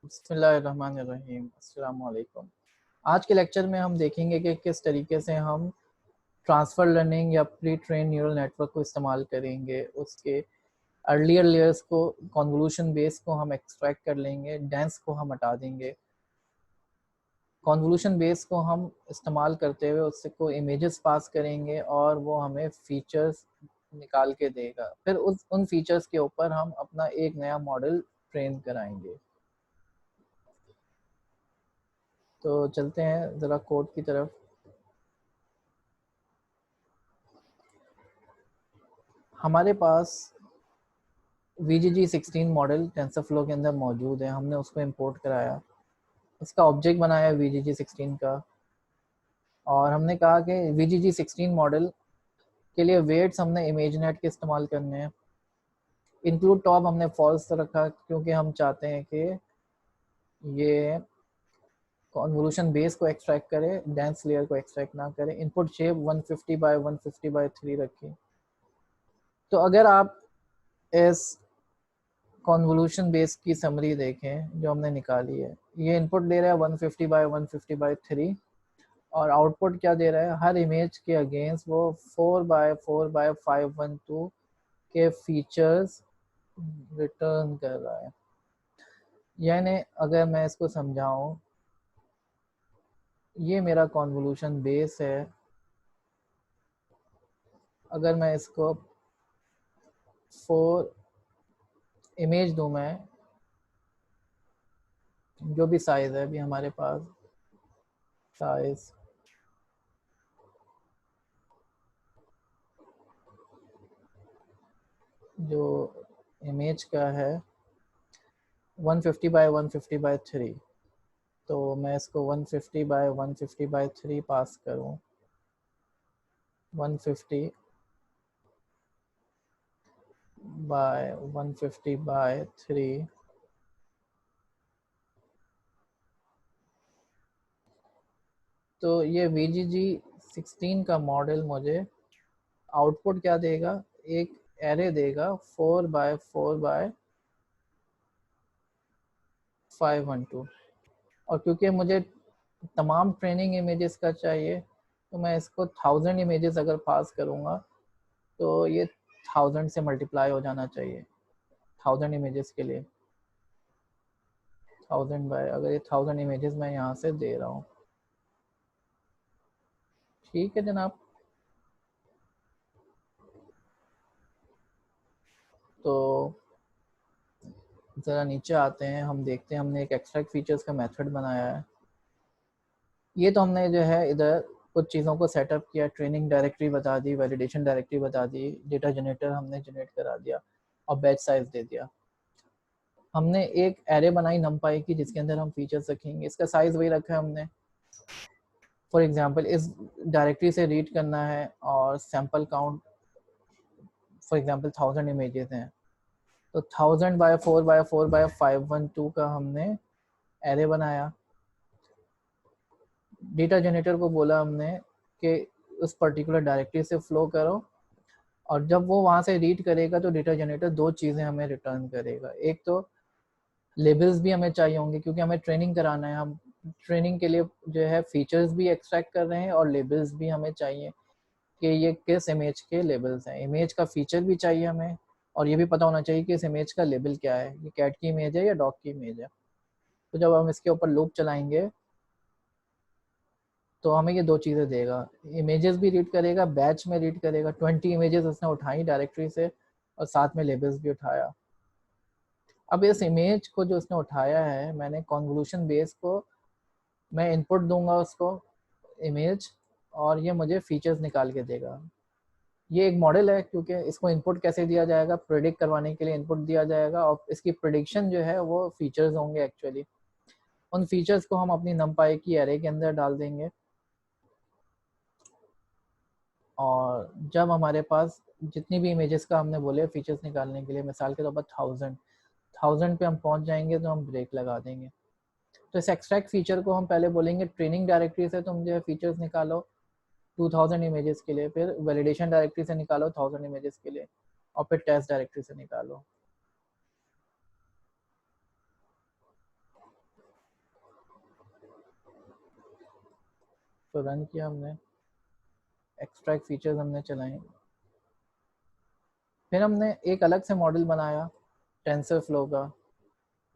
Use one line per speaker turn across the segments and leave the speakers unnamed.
बिस्मिल्लाहिर्रहमानिर्रहीम। अस्सलाम वालेकुम। आज के लेक्चर में हम देखेंगे कि किस तरीके से हम ट्रांसफ़र लर्निंग या प्री ट्रेन न्यूरल नेटवर्क को इस्तेमाल करेंगे। उसके अर्लियर लेयर्स को, कन्वोल्यूशन बेस को हम एक्सट्रैक्ट कर लेंगे, डेंस को हम हटा देंगे। कन्वोल्यूशन बेस को हम इस्तेमाल करते हुए उससे को इमेजेस पास करेंगे और वो हमें फीचर्स निकाल के देगा। फिर उस उन फीचर्स के ऊपर हम अपना एक नया मॉडल ट्रेन कराएंगे। तो चलते हैं ज़रा कोड की तरफ। हमारे पास VGG16 मॉडल टेंसरफ्लो के अंदर मौजूद है। हमने उसको इंपोर्ट कराया, उसका ऑब्जेक्ट बनाया VGG16 का, और हमने कहा कि VGG16 मॉडल के लिए वेट्स हमने इमेजनेट के इस्तेमाल करने हैं। इंक्लूड टॉप हमने फॉल्स रखा क्योंकि हम चाहते हैं कि ये कन्वोल्यूशन बेस को एक्सट्रैक्ट करे, डेंस लेयर को एक्सट्रैक्ट ना करे। इनपुट शेप 150 बाय 150 बाय 3 रखी। तो अगर आप इस कन्वोल्यूशन बेस की समरी देखें जो हमने निकाली है, ये इनपुट दे रहा है 150 बाय 150 बाय 3 और आउटपुट क्या दे रहा है, हर इमेज के अगेंस्ट वो 4 बाय 4 बाय 512 के फीचर्स रिटर्न कर रहा है। यानी अगर मैं इसको समझाऊं, ये मेरा कन्वोल्यूशन बेस है। अगर मैं इसको 4 इमेज दूं, मैं जो भी साइज़ है अभी हमारे पास साइज़ जो इमेज का है 150 बाय 150 बाय 3, तो मैं इसको 150 बाय 150 बाय 3 पास करूं। 150 बाय 150 बाय 3, तो ये VGG16 का मॉडल मुझे आउटपुट क्या देगा, एक एरे देगा 4 बाय 4 बाय 512। और क्योंकि मुझे तमाम ट्रेनिंग इमेजेस का चाहिए, तो मैं इसको 1000 इमेजेस अगर पास करूँगा तो ये 1000 से मल्टीप्लाई हो जाना चाहिए। 1000 इमेजेस के लिए 1000 बाय, अगर ये 1000 इमेजेस मैं यहाँ से दे रहा हूँ। ठीक है जनाब। तो ज़रा नीचे आते हैं, हम देखते हैं हमने एक एक्सट्रैक्ट फीचर्स का मेथड बनाया है। ये तो हमने जो है इधर कुछ चीज़ों को सेटअप किया, ट्रेनिंग डायरेक्टरी बता दी, वैलिडेशन डायरेक्टरी बता दी, डेटा जनरेटर हमने जनरेट करा दिया और बैच साइज दे दिया। हमने एक एरे बनाई नमपाई की जिसके अंदर हम फीचर्स रखेंगे। इसका साइज़ वही रखा है हमने। फॉर एग्जांपल इस डायरेक्टरी से रीड करना है और sample count for example 1000 images हैं, तो 1000 बाय 4 बाय 4 बाय 512 का हमने एरे बनाया। डेटा जनरेटर को बोला हमने कि उस पर्टिकुलर डायरेक्टरी से फ्लो करो, और जब वो वहाँ से रीड करेगा तो डेटा जनरेटर दो चीज़ें हमें रिटर्न करेगा। एक तो लेबल्स भी हमें चाहिए होंगे क्योंकि हमें ट्रेनिंग कराना है। हम ट्रेनिंग के लिए जो है फीचर्स भी एक्सट्रैक्ट कर रहे हैं और लेबल्स भी हमें चाहिए कि ये किस इमेज के लेबल्स हैं। इमेज का फीचर भी चाहिए हमें, और ये भी पता होना चाहिए कि इस इमेज का लेबल क्या है, ये कैट की इमेज है या डॉग की इमेज है। तो जब हम इसके ऊपर लूप चलाएंगे तो हमें ये दो चीज़ें देगा, इमेजेस भी रीड करेगा, बैच में रीड करेगा। 20 इमेजेस उसने उठाई डायरेक्टरी से और साथ में लेबल्स भी उठाया। अब इस इमेज को जो उसने उठाया है, मैंने कन्वोल्यूशन बेस को मैं इनपुट दूंगा उसको इमेज, और ये मुझे फीचर्स निकाल के देगा। ये एक मॉडल है क्योंकि इसको इनपुट कैसे दिया जाएगा, प्रेडिक्ट करवाने के लिए इनपुट दिया जाएगा और इसकी प्रेडिक्शन जो है वो फीचर्स होंगे एक्चुअली। उन फीचर्स को हम अपनी नमपाई की एरे के अंदर डाल देंगे, और जब हमारे पास जितनी भी इमेजेस का हमने बोले फीचर्स निकालने के लिए, मिसाल के तौर पर 1000 पे हम पहुंच जाएंगे तो हम ब्रेक लगा देंगे। तो इस एक्सट्रैक्ट फीचर को हम पहले बोलेंगे ट्रेनिंग डायरेक्टरी से तुम जो है फीचर्स निकालो 2000 इमेजेस के लिए, फिर वैलिडेशन डायरेक्टरी से निकालो 1000 इमेजेस के लिए, और फिर टेस्ट डायरेक्टरी से निकालो। तो रन किया हमने, एक्सट्रैक्ट फीचर्स हमने चलाई, फिर हमने एक अलग से मॉडल बनाया टेंसर फ्लो का,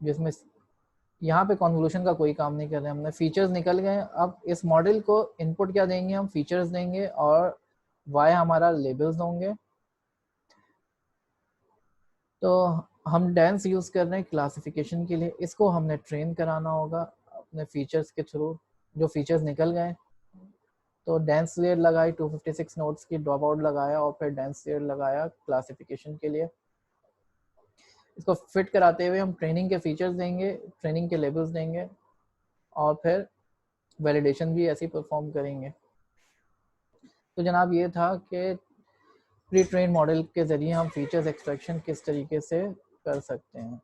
जिसमें यहाँ पे कॉन्वोल्यूशन का कोई काम नहीं कर रहे हमने, फीचर्स निकल गए। अब इस मॉडल को इनपुट क्या देंगे हम, फीचर्स देंगे और वाई हमारा लेबल्स होंगे। तो हम डेंस यूज़ कर रहे हैं क्लासिफिकेशन के लिए, इसको हमने ट्रेन कराना होगा अपने फीचर्स के थ्रू, जो फीचर्स निकल गए। तो डेंस लेयर लगाई 256 नोट्स की, ड्रॉप आउट लगाया और फिर डेंस लेयर लगाया क्लासिफिकेशन के लिए। इसको फिट कराते हुए हम ट्रेनिंग के फीचर्स देंगे, ट्रेनिंग के लेबल्स देंगे और फिर वैलिडेशन भी ऐसे ही परफॉर्म करेंगे। तो जनाब ये था कि प्री ट्रेन मॉडल के ज़रिए हम फीचर्स एक्सट्रैक्शन किस तरीके से कर सकते हैं।